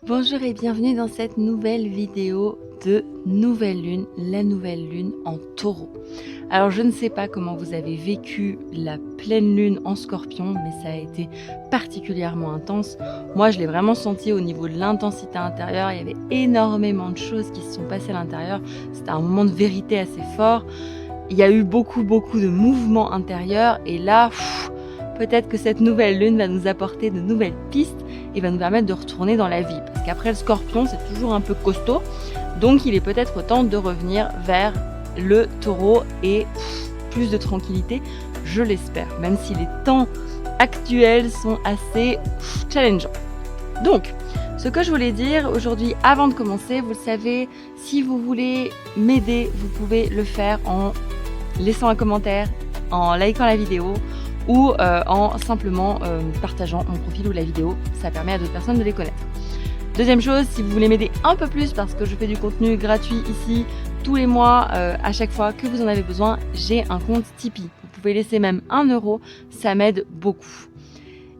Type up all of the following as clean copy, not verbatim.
Bonjour et bienvenue dans cette nouvelle vidéo de nouvelle lune, la nouvelle lune en taureau. Alors je ne sais pas comment vous avez vécu la pleine lune en scorpion, mais ça a été particulièrement intense. Moi je l'ai vraiment senti au niveau de l'intensité intérieure, il y avait énormément de choses qui se sont passées à l'intérieur, c'était un moment de vérité assez fort. Il y a eu beaucoup de mouvements intérieurs et là, peut-être que cette nouvelle lune va nous apporter de nouvelles pistes et va nous permettre de retourner dans la vie. Parce qu'après le scorpion, c'est toujours un peu costaud, donc il est peut-être temps de revenir vers le taureau et plus de tranquillité, je l'espère, même si les temps actuels sont assez challengeants. Donc, ce que je voulais dire aujourd'hui avant de commencer, vous le savez, si vous voulez m'aider, vous pouvez le faire en laissant un commentaire, en likant la vidéo ou en simplement partageant mon profil ou la vidéo. Ça permet à d'autres personnes de les connaître. Deuxième chose, si vous voulez m'aider un peu plus parce que je fais du contenu gratuit ici tous les mois, à chaque fois que vous en avez besoin, j'ai un compte Tipeee. Vous pouvez laisser même 1 €, ça m'aide beaucoup.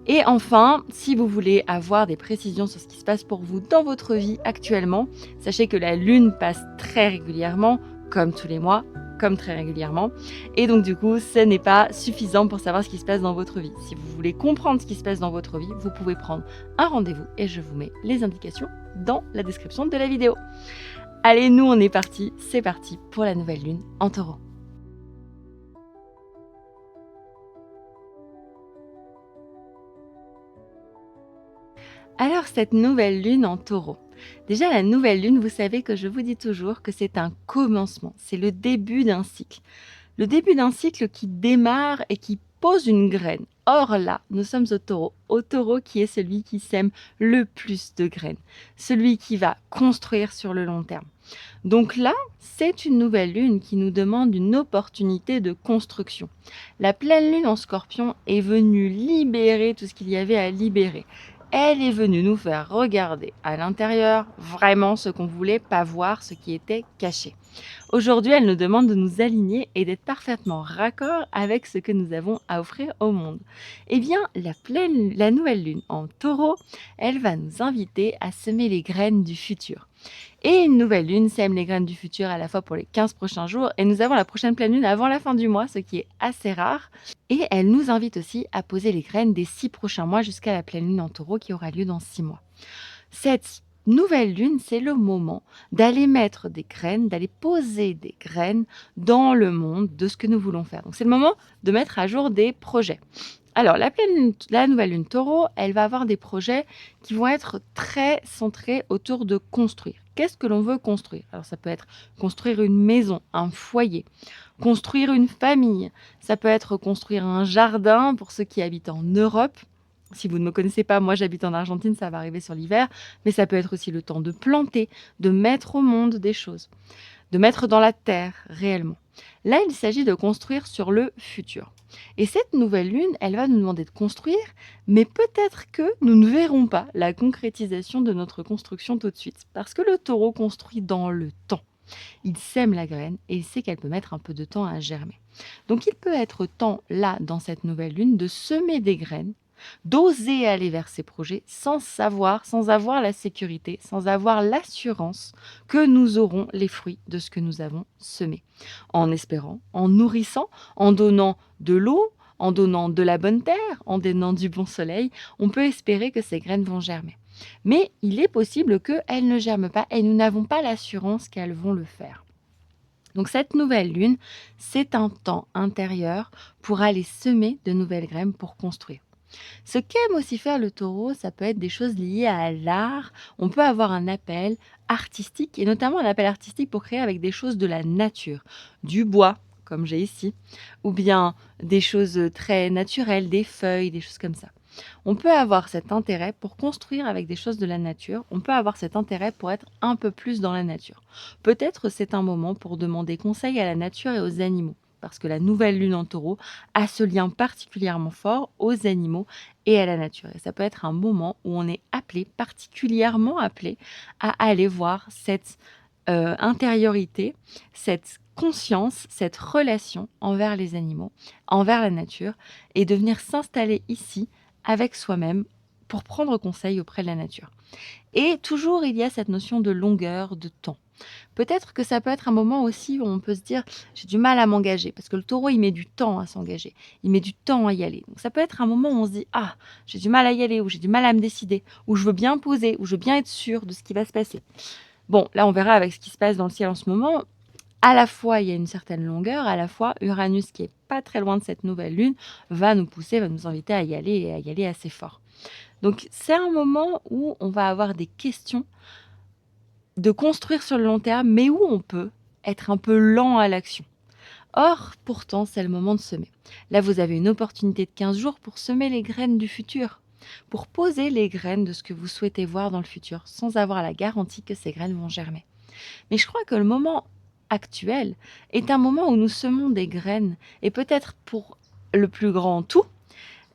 Et enfin, si vous voulez avoir des précisions sur ce qui se passe pour vous dans votre vie actuellement, sachez que la lune passe très régulièrement, comme tous les mois, comme très régulièrement. Et donc du coup, ce n'est pas suffisant pour savoir ce qui se passe dans votre vie. Si vous voulez comprendre ce qui se passe dans votre vie, vous pouvez prendre un rendez-vous et je vous mets les indications dans la description de la vidéo. Allez, nous on est parti, c'est parti pour la nouvelle lune en taureau. Alors cette nouvelle lune en taureau. Déjà la nouvelle lune, vous savez que je vous dis toujours que c'est un commencement, c'est le début d'un cycle. Le début d'un cycle qui démarre et qui pose une graine. Or là, nous sommes au taureau qui est celui qui sème le plus de graines, celui qui va construire sur le long terme. Donc là, c'est une nouvelle lune qui nous demande une opportunité de construction. La pleine lune en scorpion est venue libérer tout ce qu'il y avait à libérer. Elle est venue nous faire regarder à l'intérieur vraiment ce qu'on voulait pas voir, ce qui était caché. Aujourd'hui, elle nous demande de nous aligner et d'être parfaitement raccord avec ce que nous avons à offrir au monde. Eh bien, la nouvelle lune en taureau, elle va nous inviter à semer les graines du futur. Et une nouvelle lune sème les graines du futur à la fois pour les 15 prochains jours et nous avons la prochaine pleine lune avant la fin du mois, ce qui est assez rare. Et elle nous invite aussi à poser les graines des 6 prochains mois jusqu'à la pleine lune en taureau qui aura lieu dans 6 mois. Cette nouvelle lune, c'est le moment d'aller mettre des graines, d'aller poser des graines dans le monde de ce que nous voulons faire. Donc c'est le moment de mettre à jour des projets. Alors la nouvelle lune taureau, elle va avoir des projets qui vont être très centrés autour de construire. Qu'est-ce que l'on veut construire? Alors ça peut être construire une maison, un foyer, construire une famille, ça peut être construire un jardin pour ceux qui habitent en Europe. Si vous ne me connaissez pas, moi j'habite en Argentine, ça va arriver sur l'hiver, mais ça peut être aussi le temps de planter, de mettre au monde des choses, de mettre dans la terre réellement. Là, il s'agit de construire sur le futur. Et cette nouvelle lune, elle va nous demander de construire, mais peut-être que nous ne verrons pas la concrétisation de notre construction tout de suite, parce que le taureau construit dans le temps. Il sème la graine et il sait qu'elle peut mettre un peu de temps à germer. Donc il peut être temps, là, dans cette nouvelle lune, de semer des graines, d'oser aller vers ces projets sans savoir, sans avoir la sécurité, sans avoir l'assurance que nous aurons les fruits de ce que nous avons semé. En espérant, en nourrissant, en donnant de l'eau, en donnant de la bonne terre, en donnant du bon soleil, on peut espérer que ces graines vont germer. Mais il est possible qu'elles ne germent pas et nous n'avons pas l'assurance qu'elles vont le faire. Donc cette nouvelle lune, c'est un temps intérieur pour aller semer de nouvelles graines pour construire. Ce qu'aime aussi faire le taureau, ça peut être des choses liées à l'art. On peut avoir un appel artistique, et notamment un appel artistique pour créer avec des choses de la nature, du bois, comme j'ai ici, ou bien des choses très naturelles, des feuilles, des choses comme ça. On peut avoir cet intérêt pour construire avec des choses de la nature, on peut avoir cet intérêt pour être un peu plus dans la nature. Peut-être c'est un moment pour demander conseil à la nature et aux animaux, parce que la nouvelle lune en taureau a ce lien particulièrement fort aux animaux et à la nature. Et ça peut être un moment où on est appelé, particulièrement appelé, à aller voir cette intériorité, cette conscience, cette relation envers les animaux, envers la nature, et de venir s'installer ici avec soi-même pour prendre conseil auprès de la nature. Et toujours, il y a cette notion de longueur, de temps. Peut-être que ça peut être un moment aussi où on peut se dire: «J'ai du mal à m'engager», parce que le taureau, il met du temps à s'engager, il met du temps à y aller. Donc ça peut être un moment où on se dit: «Ah, j'ai du mal à y aller» ou «J'ai du mal à me décider» ou «Je veux bien poser» ou «Je veux bien être sûr de ce qui va se passer». Bon, là, on verra avec ce qui se passe dans le ciel en ce moment. À la fois, il y a une certaine longueur, à la fois, Uranus, qui est pas très loin de cette nouvelle lune, va nous pousser, va nous inviter à y aller et à y aller assez fort. Donc c'est un moment où on va avoir des questions de construire sur le long terme, mais où on peut être un peu lent à l'action. Or, pourtant, c'est le moment de semer. Là, vous avez une opportunité de 15 jours pour semer les graines du futur, pour poser les graines de ce que vous souhaitez voir dans le futur, sans avoir la garantie que ces graines vont germer. Mais je crois que le moment actuel est un moment où nous semons des graines, et peut-être pour le plus grand tout,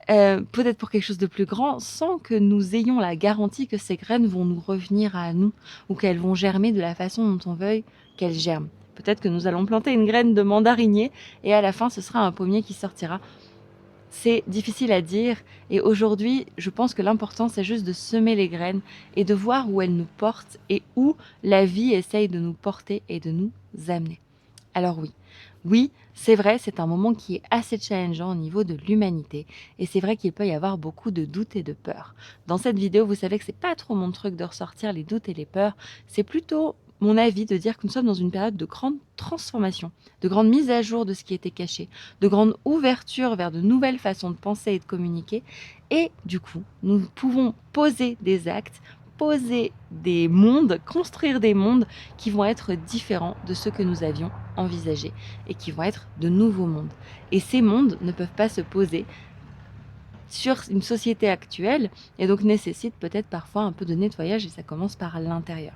peut-être pour quelque chose de plus grand, sans que nous ayons la garantie que ces graines vont nous revenir à nous ou qu'elles vont germer de la façon dont on veuille qu'elles germent. Peut-être que nous allons planter une graine de mandarinier et à la fin, ce sera un pommier qui sortira. C'est difficile à dire et aujourd'hui, je pense que l'important, c'est juste de semer les graines et de voir où elles nous portent et où la vie essaye de nous porter et de nous amener. Alors oui, c'est vrai, c'est un moment qui est assez challengeant au niveau de l'humanité et c'est vrai qu'il peut y avoir beaucoup de doutes et de peurs. Dans cette vidéo, vous savez que c'est pas trop mon truc de ressortir les doutes et les peurs, c'est plutôt mon avis de dire que nous sommes dans une période de grande transformation, de grande mise à jour de ce qui était caché, de grande ouverture vers de nouvelles façons de penser et de communiquer et du coup, nous pouvons poser des actes, poser des mondes, construire des mondes qui vont être différents de ceux que nous avions envisagés et qui vont être de nouveaux mondes. Et ces mondes ne peuvent pas se poser sur une société actuelle et donc nécessitent peut-être parfois un peu de nettoyage et ça commence par l'intérieur.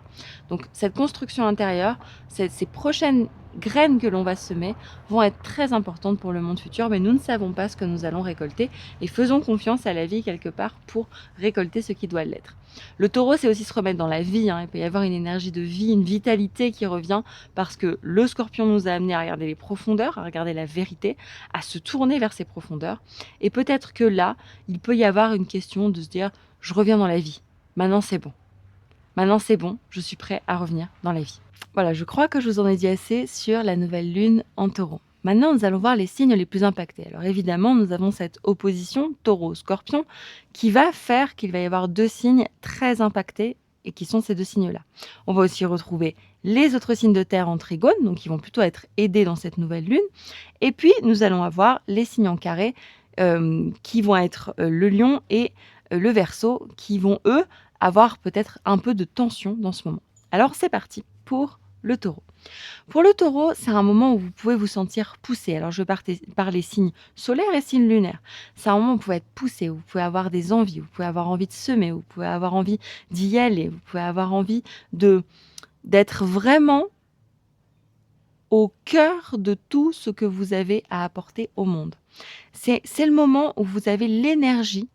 Donc cette construction intérieure, ces prochaines graines que l'on va semer vont être très importantes pour le monde futur, mais nous ne savons pas ce que nous allons récolter et faisons confiance à la vie quelque part pour récolter ce qui doit l'être. Le taureau, c'est aussi se remettre dans la vie, hein. Il peut y avoir une énergie de vie, une vitalité qui revient parce que le scorpion nous a amené à regarder les profondeurs, à regarder la vérité, à se tourner vers ces profondeurs. Et peut-être que là, il peut y avoir une question de se dire « je reviens dans la vie, maintenant c'est bon. Maintenant c'est bon, je suis prêt à revenir dans la vie ». Voilà, je crois que je vous en ai dit assez sur la nouvelle lune en taureau. Maintenant, nous allons voir les signes les plus impactés. Alors évidemment, nous avons cette opposition taureau-scorpion qui va faire qu'il va y avoir deux signes très impactés et qui sont ces deux signes-là. On va aussi retrouver les autres signes de terre en trigone, donc qui vont plutôt être aidés dans cette nouvelle lune. Et puis, nous allons avoir les signes en carré qui vont être le lion et le verseau qui vont, eux, avoir peut-être un peu de tension dans ce moment. Alors, c'est parti pour le taureau. Pour le taureau, c'est un moment où vous pouvez vous sentir poussé. Alors, je parle signes solaires et signes lunaires. C'est un moment où vous pouvez être poussé, où vous pouvez avoir des envies, où vous pouvez avoir envie de semer, où vous pouvez avoir envie d'y aller, vous pouvez avoir envie d'être vraiment au cœur de tout ce que vous avez à apporter au monde. C'est le moment où vous avez l'énergie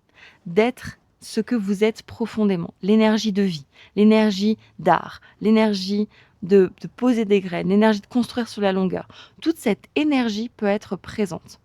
d'être ce que vous êtes profondément, l'énergie de vie, l'énergie d'art, l'énergie de poser des graines, l'énergie de construire sur la longueur. Toute cette énergie peut être présente.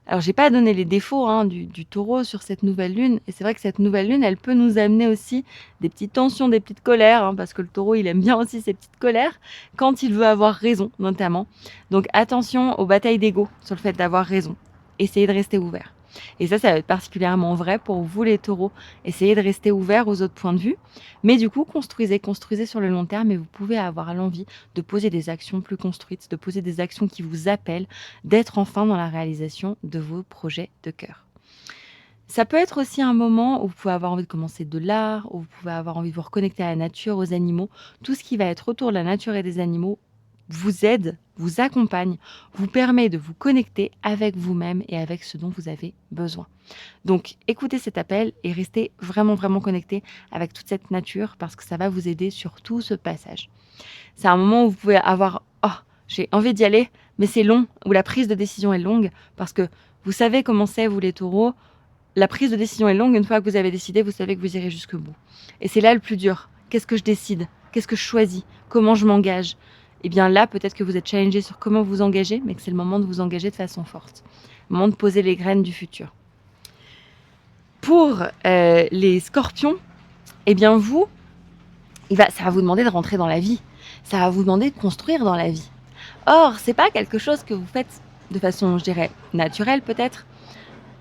Alors, j'ai pas donné les défauts du taureau sur cette nouvelle lune. Et c'est vrai que cette nouvelle lune, elle peut nous amener aussi des petites tensions, des petites colères, parce que le taureau, il aime bien aussi ces petites colères quand il veut avoir raison, notamment. Donc, attention aux batailles d'ego sur le fait d'avoir raison. Essayez de rester ouvert. Et ça va être particulièrement vrai pour vous, les taureaux. Essayez de rester ouvert aux autres points de vue. Mais du coup, construisez sur le long terme et vous pouvez avoir l'envie de poser des actions plus construites, de poser des actions qui vous appellent, d'être enfin dans la réalisation de vos projets de cœur. Ça peut être aussi un moment où vous pouvez avoir envie de commencer de l'art, où vous pouvez avoir envie de vous reconnecter à la nature, aux animaux. Tout ce qui va être autour de la nature et des animaux vous aide, vous accompagne, vous permet de vous connecter avec vous-même et avec ce dont vous avez besoin. Donc, écoutez cet appel et restez vraiment, vraiment connecté avec toute cette nature parce que ça va vous aider sur tout ce passage. C'est un moment où vous pouvez avoir « Oh, j'ai envie d'y aller, mais c'est long » où la prise de décision est longue parce que vous savez comment c'est, vous les taureaux, la prise de décision est longue. Une fois que vous avez décidé, vous savez que vous irez jusqu'au bout. Et c'est là le plus dur. Qu'est-ce que je décide? Qu'est-ce que je choisis? Comment je m'engage? Et bien là, peut-être que vous êtes challengé sur comment vous engager, mais que c'est le moment de vous engager de façon forte. Le moment de poser les graines du futur. Pour les scorpions, eh bien vous, ça va vous demander de rentrer dans la vie. Ça va vous demander de construire dans la vie. Or, c'est pas quelque chose que vous faites de façon, je dirais, naturelle peut-être,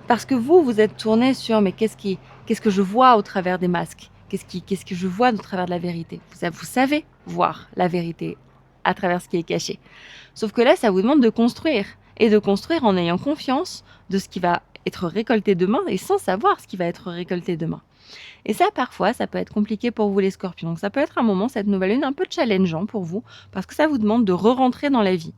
parce que vous êtes tourné sur mais qu'est-ce que je vois au travers des masques? Qu'est-ce que je vois au travers de la vérité? Vous savez voir la vérité à travers ce qui est caché. Sauf que là, ça vous demande de construire et de construire en ayant confiance de ce qui va être récolté demain et sans savoir ce qui va être récolté demain. Et ça, parfois, ça peut être compliqué pour vous les scorpions. Donc ça peut être un moment, cette nouvelle lune, un peu challengeant pour vous parce que ça vous demande de re-rentrer dans la vie.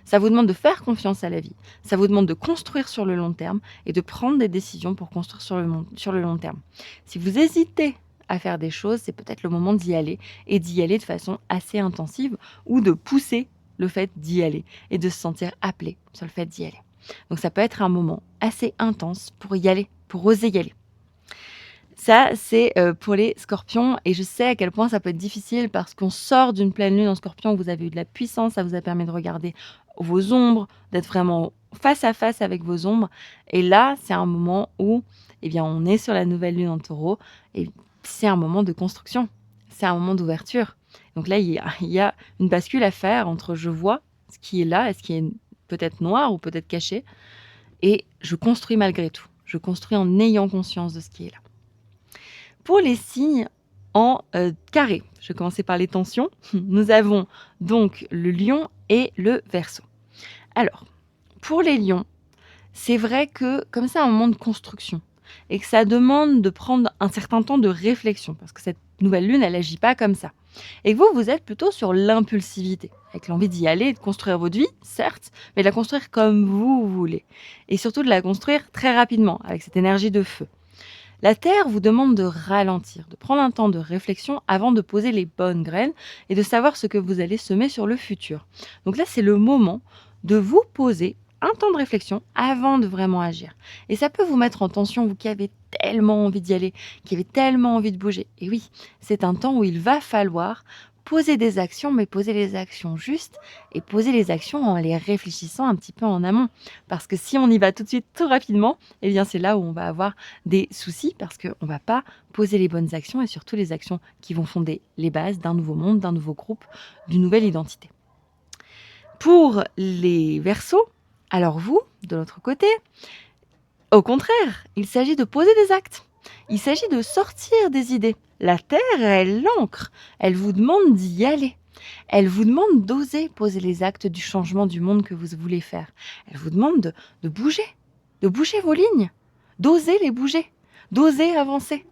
Ça vous demande de faire confiance à la vie. Ça vous demande de construire sur le long terme et de prendre des décisions pour construire sur le long terme. Si vous hésitez à faire des choses, c'est peut-être le moment d'y aller et d'y aller de façon assez intensive ou de pousser le fait d'y aller et de se sentir appelé sur le fait d'y aller. Donc ça peut être un moment assez intense pour y aller, pour oser y aller. Ça, c'est pour les scorpions et je sais à quel point ça peut être difficile parce qu'on sort d'une pleine lune en scorpion où vous avez eu de la puissance, ça vous a permis de regarder vos ombres, d'être vraiment face à face avec vos ombres. Et là, c'est un moment où on est sur la nouvelle lune en taureau et c'est un moment de construction, c'est un moment d'ouverture. Donc là, il y a une bascule à faire entre je vois ce qui est là et ce qui est peut-être noir ou peut-être caché et je construis malgré tout. Je construis en ayant conscience de ce qui est là. Pour les signes en carré, je vais commencer par les tensions. Nous avons donc le lion et le verseau. Alors, pour les lions, c'est vrai que comme c'est un moment de construction et que ça demande de prendre un certain temps de réflexion parce que cette nouvelle lune, elle n'agit pas comme ça. Et que vous êtes plutôt sur l'impulsivité, avec l'envie d'y aller et de construire votre vie, certes, mais de la construire comme vous voulez. Et surtout de la construire très rapidement, avec cette énergie de feu. La Terre vous demande de ralentir, de prendre un temps de réflexion avant de poser les bonnes graines et de savoir ce que vous allez semer sur le futur. Donc là, c'est le moment de vous poser un temps de réflexion avant de vraiment agir. Et ça peut vous mettre en tension, vous qui avez tellement envie d'y aller, qui avez tellement envie de bouger. Et oui, c'est un temps où il va falloir poser des actions, mais poser les actions justes et poser les actions en les réfléchissant un petit peu en amont. Parce que si on y va tout de suite, tout rapidement, c'est là où on va avoir des soucis parce qu'on ne va pas poser les bonnes actions et surtout les actions qui vont fonder les bases d'un nouveau monde, d'un nouveau groupe, d'une nouvelle identité. Pour les Verseaux, alors vous, de l'autre côté, au contraire, il s'agit de poser des actes. Il s'agit de sortir des idées. La Terre, elle l'ancre. Elle vous demande d'y aller. Elle vous demande d'oser poser les actes du changement du monde que vous voulez faire. Elle vous demande de bouger vos lignes, d'oser les bouger, d'oser avancer.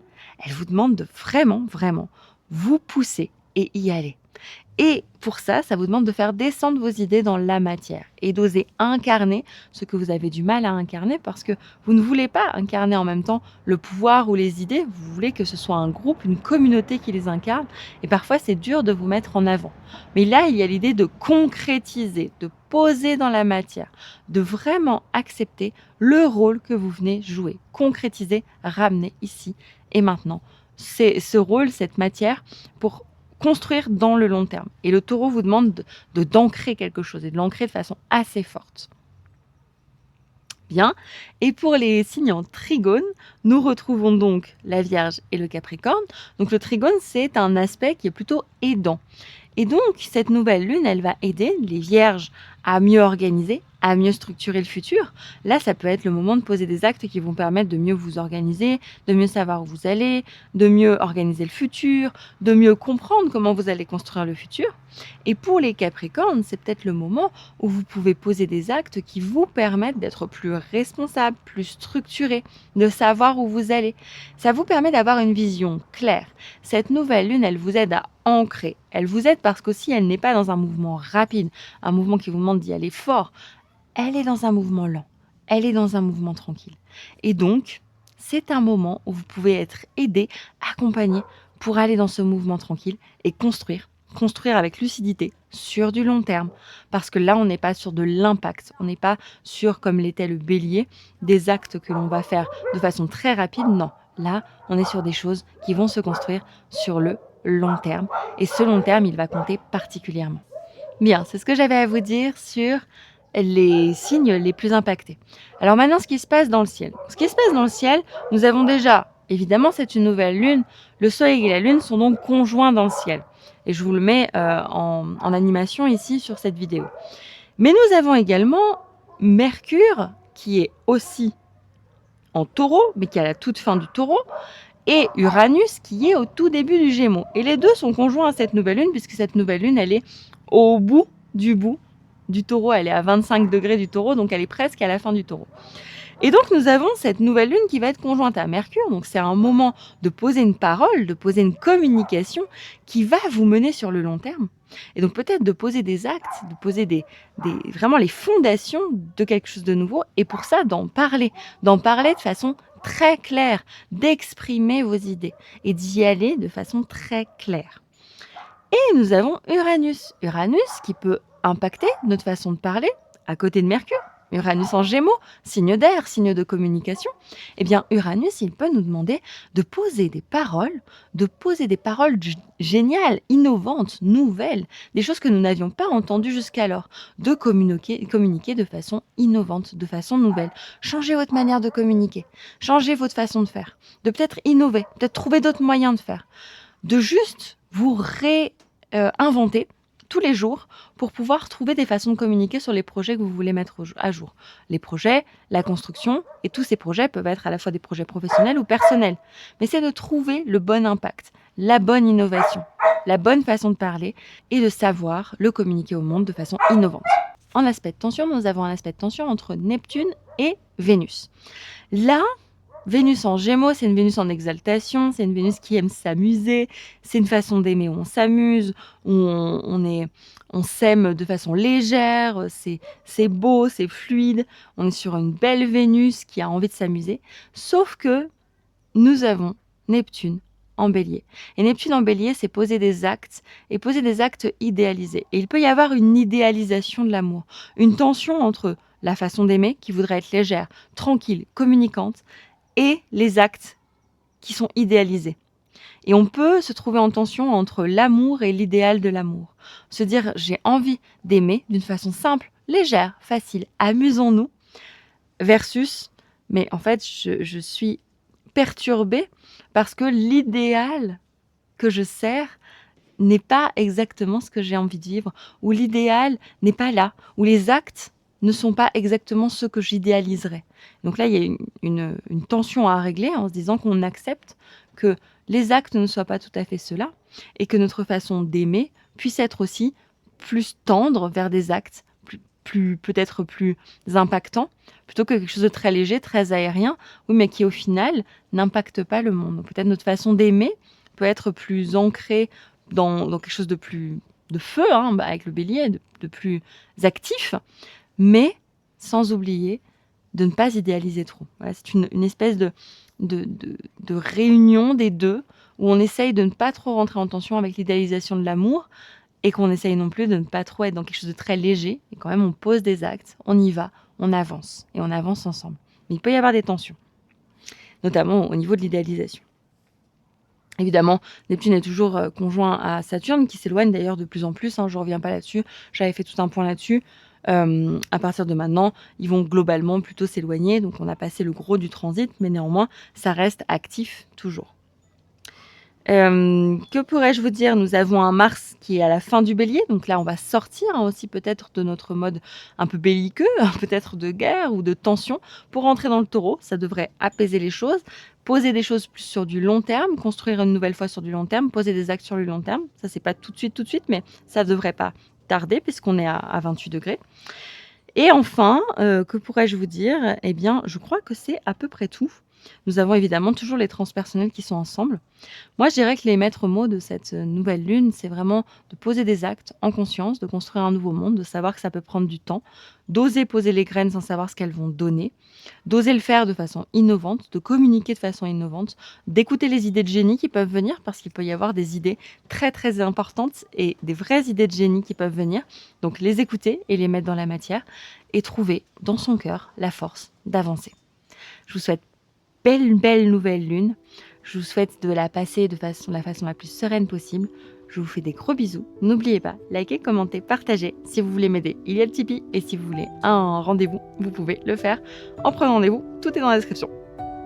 Elle vous demande de vraiment, vraiment vous pousser et y aller. Et pour ça, ça vous demande de faire descendre vos idées dans la matière et d'oser incarner ce que vous avez du mal à incarner parce que vous ne voulez pas incarner en même temps le pouvoir ou les idées, vous voulez que ce soit un groupe, une communauté qui les incarne et parfois c'est dur de vous mettre en avant. Mais là, il y a l'idée de concrétiser, de poser dans la matière, de vraiment accepter le rôle que vous venez jouer, concrétiser, ramener ici et maintenant. C'est ce rôle, cette matière pour construire dans le long terme. Et le taureau vous demande d'ancrer quelque chose et de l'ancrer de façon assez forte. Bien. Et pour les signes en trigone, nous retrouvons donc la Vierge et le Capricorne. Donc le trigone, c'est un aspect qui est plutôt aidant. Et donc, cette nouvelle lune, elle va aider les Vierges à mieux organiser, à mieux structurer le futur. Là, ça peut être le moment de poser des actes qui vont permettre de mieux vous organiser, de mieux savoir où vous allez, de mieux organiser le futur, de mieux comprendre comment vous allez construire le futur. Et pour les Capricornes, c'est peut-être le moment où vous pouvez poser des actes qui vous permettent d'être plus responsable, plus structuré, de savoir où vous allez. Ça vous permet d'avoir une vision claire. Cette nouvelle lune, elle vous aide à ancrer. Elle vous aide parce qu'aussi, elle n'est pas dans un mouvement rapide, un mouvement qui vous demande d'y aller fort. Elle est dans un mouvement lent. Elle est dans un mouvement tranquille. Et donc, c'est un moment où vous pouvez être aidé, accompagné pour aller dans ce mouvement tranquille et construire avec lucidité sur du long terme. Parce que là, on n'est pas sur de l'impact. On n'est pas sur, comme l'était le bélier, des actes que l'on va faire de façon très rapide. Non, là, on est sur des choses qui vont se construire sur le long terme. Et ce long terme, il va compter particulièrement. Bien, c'est ce que j'avais à vous dire sur les signes les plus impactés. Alors maintenant, ce qui se passe dans le ciel. Ce qui se passe dans le ciel, nous avons déjà, évidemment, c'est une nouvelle lune. Le soleil et la lune sont donc conjoints dans le ciel. Et je vous le mets en animation ici sur cette vidéo. Mais nous avons également Mercure, qui est aussi en taureau, mais qui est à la toute fin du taureau, et Uranus, qui est au tout début du Gémeaux. Et les deux sont conjoints à cette nouvelle lune, puisque cette nouvelle lune, elle est au bout du taureau. Elle est à 25 degrés du taureau, donc elle est presque à la fin du taureau. Et donc nous avons cette nouvelle lune qui va être conjointe à Mercure, donc c'est un moment de poser une parole, de poser une communication qui va vous mener sur le long terme. Et donc peut-être de poser des actes, de poser vraiment les fondations de quelque chose de nouveau, et pour ça d'en parler de façon très claire, d'exprimer vos idées et d'y aller de façon très claire. Et nous avons Uranus. Uranus qui peut impacter notre façon de parler à côté de Mercure. Uranus en Gémeaux, signe d'air, signe de communication. Eh bien, Uranus, il peut nous demander de poser des paroles géniales, innovantes, nouvelles, des choses que nous n'avions pas entendues jusqu'alors, de communiquer de façon innovante, de façon nouvelle. Changez votre manière de communiquer, changez votre façon de faire, de peut-être innover, peut-être trouver d'autres moyens de faire, de juste vous réinventer tous les jours pour pouvoir trouver des façons de communiquer sur les projets que vous voulez mettre à jour. Les projets, la construction, et tous ces projets peuvent être à la fois des projets professionnels ou personnels. Mais c'est de trouver le bon impact, la bonne innovation, la bonne façon de parler et de savoir le communiquer au monde de façon innovante. En aspect de tension, nous avons un aspect de tension entre Neptune et Vénus. Là, Vénus en Gémeaux, c'est une Vénus en exaltation, c'est une Vénus qui aime s'amuser, c'est une façon d'aimer où on s'amuse, où on s'aime de façon légère, c'est beau, c'est fluide, on est sur une belle Vénus qui a envie de s'amuser, sauf que nous avons Neptune en Bélier. Et Neptune en Bélier, c'est poser des actes, et poser des actes idéalisés. Et il peut y avoir une idéalisation de l'amour, une tension entre la façon d'aimer, qui voudrait être légère, tranquille, communicante, et les actes qui sont idéalisés. Et on peut se trouver en tension entre l'amour et l'idéal de l'amour. Se dire, j'ai envie d'aimer d'une façon simple, légère, facile, amusons-nous, versus, mais en fait, je suis perturbée parce que l'idéal que je sers n'est pas exactement ce que j'ai envie de vivre, ou l'idéal n'est pas là, ou les actes ne sont pas exactement ceux que j'idéaliserais. Donc là, il y a une tension à régler en se disant qu'on accepte que les actes ne soient pas tout à fait ceux-là et que notre façon d'aimer puisse être aussi plus tendre vers des actes peut-être plus impactants, plutôt que quelque chose de très léger, très aérien, oui, mais qui au final n'impacte pas le monde. Donc, peut-être notre façon d'aimer peut être plus ancrée dans quelque chose de feu, avec le bélier, de plus actif, mais sans oublier de ne pas idéaliser trop. Voilà, c'est une espèce de réunion des deux, où on essaye de ne pas trop rentrer en tension avec l'idéalisation de l'amour, et qu'on essaye non plus de ne pas trop être dans quelque chose de très léger, et quand même on pose des actes, on y va, on avance, et on avance ensemble. Mais il peut y avoir des tensions, notamment au niveau de l'idéalisation. Évidemment, Neptune est toujours conjoint à Saturne, qui s'éloigne d'ailleurs de plus en plus, je ne reviens pas là-dessus, j'avais fait tout un point là-dessus. À partir de maintenant, ils vont globalement plutôt s'éloigner, donc on a passé le gros du transit, mais néanmoins, ça reste actif toujours. Que pourrais-je vous dire? Nous avons un Mars qui est à la fin du Bélier, donc là on va sortir aussi peut-être de notre mode un peu belliqueux, peut-être de guerre ou de tension, pour rentrer dans le Taureau. Ça devrait apaiser les choses, poser des choses plus sur du long terme, construire une nouvelle fois sur du long terme, poser des actes sur le long terme. Ça c'est pas tout de suite, mais ça devrait pas tarder puisqu'on est à 28 degrés. Et enfin, que pourrais-je vous dire? Eh bien, je crois que c'est à peu près tout. Nous avons évidemment toujours les transpersonnels qui sont ensemble. Moi, je dirais que les maîtres mots de cette nouvelle lune, c'est vraiment de poser des actes en conscience, de construire un nouveau monde, de savoir que ça peut prendre du temps, d'oser poser les graines sans savoir ce qu'elles vont donner, d'oser le faire de façon innovante, de communiquer de façon innovante, d'écouter les idées de génie qui peuvent venir, parce qu'il peut y avoir des idées très très importantes et des vraies idées de génie qui peuvent venir. Donc les écouter et les mettre dans la matière et trouver dans son cœur la force d'avancer. Je vous souhaite belle nouvelle lune. Je vous souhaite de la passer de la façon la plus sereine possible. Je vous fais des gros bisous. N'oubliez pas, likez, commentez, partagez. Si vous voulez m'aider, il y a le Tipeee. Et si vous voulez un rendez-vous, vous pouvez le faire en prenant rendez-vous. Tout est dans la description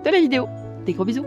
de la vidéo. Des gros bisous.